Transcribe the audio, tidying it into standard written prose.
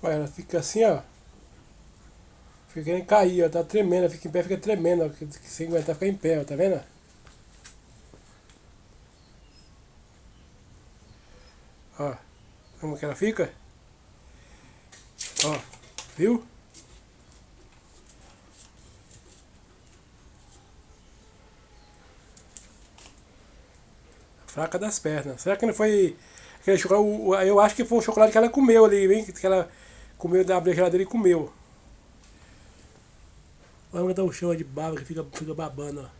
Olha, ela fica assim, ó. Fica querendo cair, ó. Tá tremendo, ela fica em pé, fica tremendo, ó. Que sem aguentar ficar em pé, ó. Tá vendo? Ó, como que ela fica? Ó, viu? Fraca das pernas. Será que não foi aquele chocolate? Eu acho que foi o chocolate que ela comeu ali, hein? Que ela comeu da geladeira e comeu. Olha onde tá o chão de baba que fica babando, ó.